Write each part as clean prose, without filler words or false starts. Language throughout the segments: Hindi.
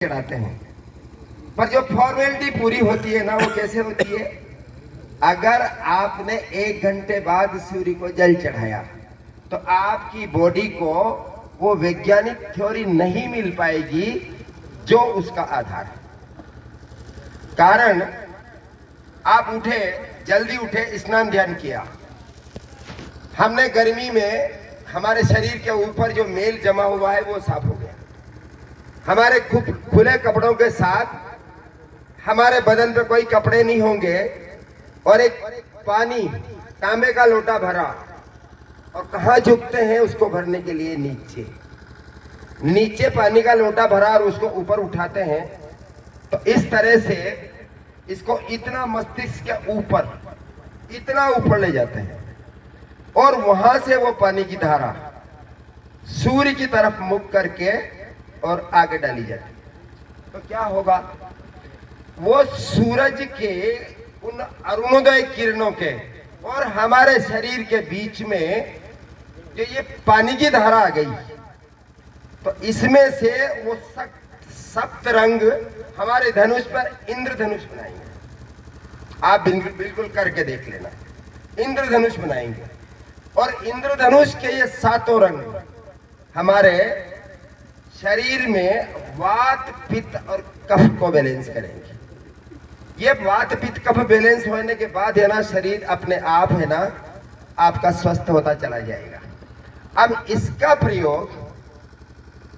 चढ़ाते हैं, पर जो फॉर्मेलिटी पूरी होती है ना, वो कैसे होती है? अगर आपने 1 घंटे बाद सूर्य को जल चढ़ाया तो आपकी बॉडी को वो वैज्ञानिक थ्योरी नहीं मिल पाएगी जो उसका आधार है। कारण, आप उठे, जल्दी उठे, स्नान ध्यान किया, हमने गर्मी में हमारे शरीर के ऊपर जो मेल जमा हुआ है वो साफ हो गया। हमारे खुले कपड़ों के साथ हमारे बदन पे कोई कपड़े नहीं होंगे और एक पानी तांबे का लोटा भरा, और कहाँ झुकते हैं उसको भरने के लिए? नीचे। नीचे पानी का लोटा भरा और उसको ऊपर उठाते हैं। तो इस तरह से इसको इतना मस्तिष्क के ऊपर, इतना ऊपर ले जाते हैं और वहां से वो पानी की धारा सूर्य की तरफ मुख करके और आगे डाली जाती। तो क्या होगा? वो सूरज के उन अरुणोदय किरणों के और हमारे शरीर के बीच में जो ये पानी की धारा आ गई, तो इसमें से वो सप्त रंग हमारे धनुष पर इंद्रधनुष बनाएंगे। आप बिल्कुल करके देख लेना, इंद्रधनुष बनाएंगे और इंद्रधनुष के ये 7 रंग हमारे शरीर में वात, पित्त और कफ को बैलेंस करेंगे। ये वात, पित्त, कफ बैलेंस होने के बाद है ना, शरीर अपने आप है ना आपका स्वस्थ होता चला जाएगा। अब इसका प्रयोग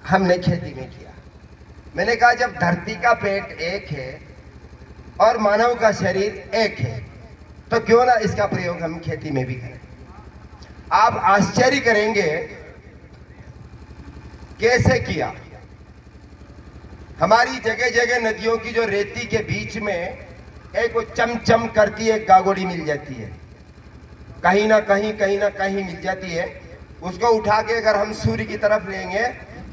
हमने खेती में किया। मैंने कहा, जब धरती का पेट एक है और मानव का शरीर एक है, तो क्यों ना इसका प्रयोग हम खेती में भी करें। आप आश्चर्य करेंगे कैसे किया। हमारी जगह जगह नदियों की जो रेती के बीच में एक वो चमचम करती है गागोड़ी मिल जाती है, कहीं ना कहीं मिल जाती है। उसको उठा के अगर हम सूर्य की तरफ लेंगे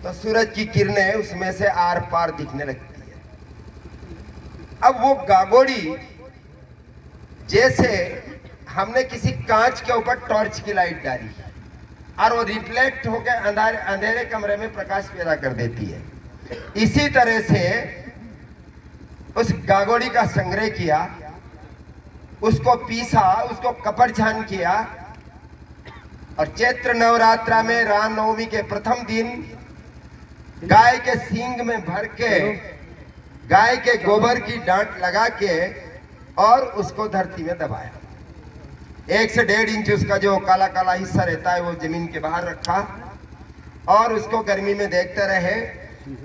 तो सूरज की किरणें उसमें से आर पार दिखने लगती है। अब वो गागोड़ी जैसे हमने किसी कांच के ऊपर टॉर्च की लाइट डाली और वो रिफ्लेक्ट होकर अंधेरे कमरे में प्रकाश पैदा कर देती है, इसी तरह से उस गागोड़ी का संग्रह किया, उसको पीसा, उसको कपड़ छान किया और चैत्र नवरात्रा में रामनवमी के प्रथम दिन गाय के सींग में भर के, गाय के गोबर की डांट लगा के और उसको धरती में दबाया। 1 से 1.5 इंच उसका जो काला काला हिस्सा रहता है वो जमीन के बाहर रखा और उसको गर्मी में देखते रहे।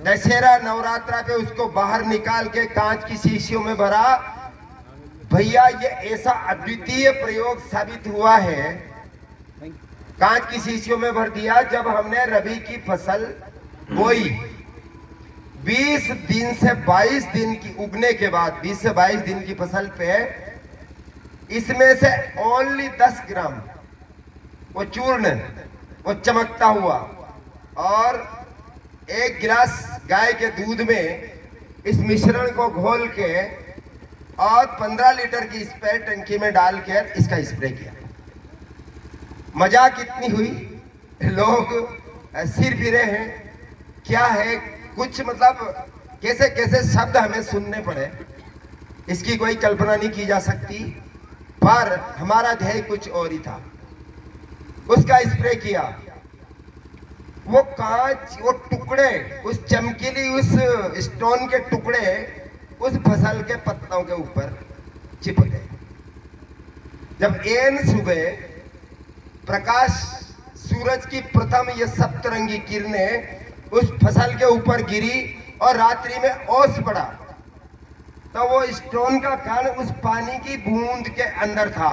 दशहरा नवरात्रा पे उसको बाहर निकाल के कांच की शीशियों में भरा। भैया, ये ऐसा अद्वितीय प्रयोग साबित हुआ है। कांच की शीशियों में भर दिया। जब हमने रबी की फसल बोई, 20 दिन से 22 दिन की उगने के बाद 20 से 22 दिन की फसल पे इसमें से ओनली 10 ग्राम वो चूर्ण, वो चमकता हुआ, और 1 गिलास गाय के दूध में इस मिश्रण को घोल के और 15 लीटर की स्प्रे टंकी में डालकर इसका स्प्रे किया। मजाक कितनी हुई, लोग सिर फिरे हैं, क्या है कुछ, मतलब कैसे कैसे शब्द हमें सुनने पड़े, इसकी कोई कल्पना नहीं की जा सकती। पर हमारा ध्येय कुछ और ही था। उसका स्प्रे किया, वो कांच, वो टुकड़े, उस चमकीली उस स्टोन के टुकड़े उस फसल के पत्तों के ऊपर चिपक गए। जब एन सुबह प्रकाश सूरज की प्रथम ये सप्तरंगी किरणें उस फसल के ऊपर गिरी और रात्रि में ओस पड़ा, तो वो स्टोन का कण उस पानी की बूंद के अंदर था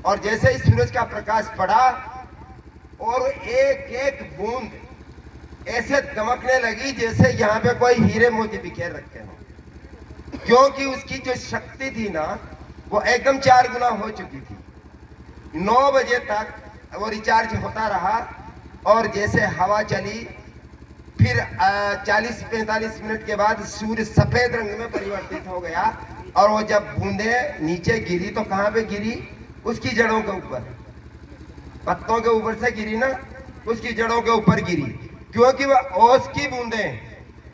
और जैसे ही सूरज का प्रकाश पड़ा और एक एक बूंद ऐसे दमकने लगी जैसे यहाँ पे कोई हीरे मोती बिखेर रखे हो, क्योंकि उसकी जो शक्ति थी ना वो एकदम 4 गुना हो चुकी थी। 9 बजे तक वो रिचार्ज होता रहा और जैसे हवा चली, फिर 40-45 मिनट के बाद सूर्य सफेद रंग में परिवर्तित हो गया और वो जब बूंदे नीचे गिरी तो कहाँ पे गिरी? उसकी जड़ों के ऊपर, पत्तों के ऊपर से गिरी ना, उसकी जड़ों के ऊपर गिरी, क्योंकि वह ओस की बूंदें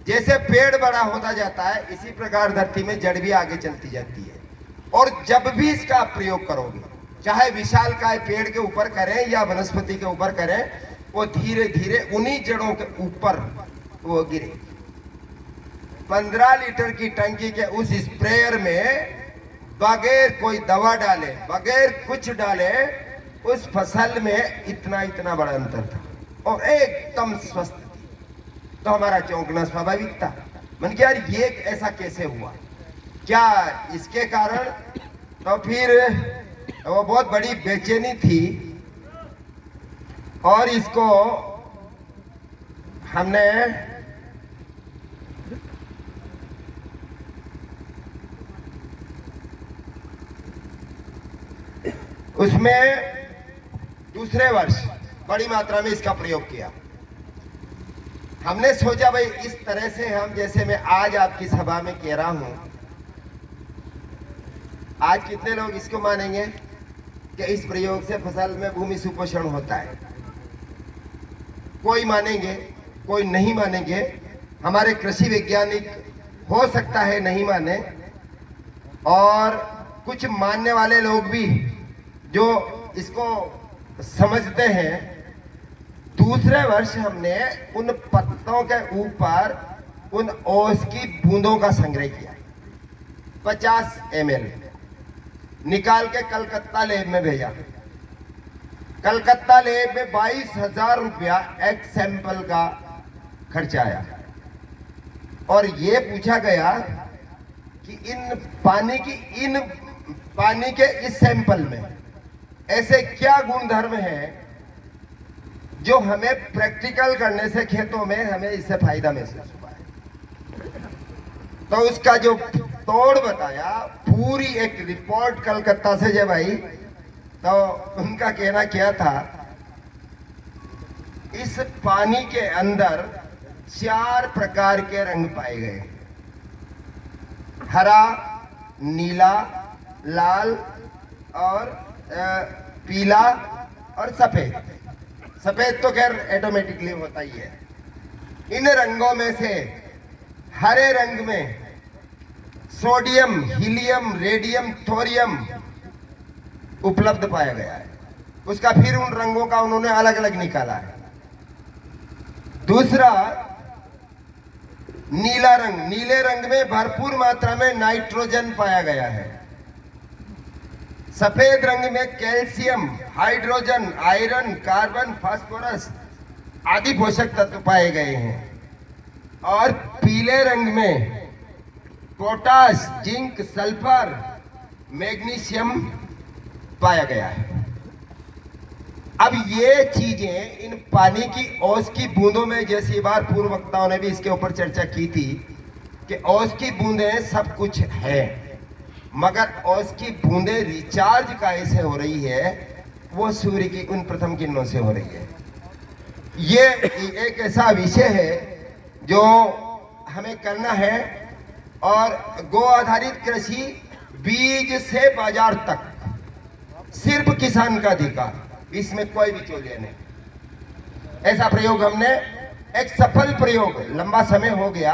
जैसे पेड़ बड़ा होता जाता है इसी प्रकार धरती में जड़ भी आगे चलती जाती है। और जब भी इसका आप प्रयोग करोगे, चाहे विशालकाय पेड़ के ऊपर करें या वनस्पति के ऊपर करें, वो धीरे धीरे उन्हीं जड़ों के ऊपर वो गिरेगी। 15 लीटर की टंकी के उस स्प्रेयर में बगैर कोई दवा डाले, बगैर कुछ डाले, उस फसल में इतना इतना बड़ा अंतर था और एकदम स्वस्थ थी। तो हमारा चौंकना स्वाभाविक था। मन कि यार ये ऐसा कैसे हुआ, क्या इसके कारण? तो फिर वो बहुत बड़ी बेचैनी थी और इसको हमने उसमें दूसरे वर्ष बड़ी मात्रा में इसका प्रयोग किया। हमने सोचा भाई इस तरह से हम, जैसे मैं आज आपकी सभा में कह रहा हूं, आज कितने लोग इसको मानेंगे कि इस प्रयोग से फसल में भूमि सुपोषण होता है? कोई मानेंगे, कोई नहीं मानेंगे। हमारे कृषि वैज्ञानिक हो सकता है नहीं माने, और कुछ मानने वाले लोग भी जो इसको समझते हैं। दूसरे वर्ष हमने उन पत्तों के ऊपर उन ओस की बूंदों का संग्रह किया, 50 ml निकाल के कलकत्ता लैब में भेजा। कलकत्ता लैब में 22,000 रुपया एक सैंपल का खर्चा आया और ये पूछा गया कि इन पानी के इस सैंपल में ऐसे क्या गुणधर्म है जो हमें प्रैक्टिकल करने से खेतों में हमें इससे फायदा महसूस हुआ है। तो उसका जो तोड़ बताया, पूरी एक रिपोर्ट कलकत्ता से जब आई तो उनका कहना क्या था, इस पानी के अंदर 4 प्रकार के रंग पाए गए, हरा, नीला, लाल और पीला और सफेद। सफेद तो खैर ऑटोमेटिकली होता ही है। इन रंगों में से हरे रंग में सोडियम, हीलियम, रेडियम, थोरियम उपलब्ध पाया गया है। उसका फिर उन रंगों का उन्होंने अलग अलग निकाला है। दूसरा नीला रंग, नीले रंग में भरपूर मात्रा में नाइट्रोजन पाया गया है। सफेद रंग में calcium, hydrogen, iron, carbon, phosphorus आदि पोषक तत्व पाए गए हैं। और पीले रंग में पोटास, जिंक, सल्फर, मैग्नीशियम पाया गया है। अब ये चीजें इन पानी की ओस की बूंदों में, जैसी बार पूर्व वक्ताओं ने भी इसके ऊपर चर्चा की थी कि ओस की बूंदें सब कुछ है, मगर ओस की बूंदें रिचार्ज कैसे हो रही है, वो सूर्य की उन प्रथम किरणों से हो रही है। ये एक ऐसा विषय है जो हमें करना है। और गो आधारित कृषि, बीज से बाजार तक सिर्फ किसान का अधिकार, इसमें कोई बिचौलिया नहीं। ऐसा प्रयोग हमने, एक सफल प्रयोग, लंबा समय हो गया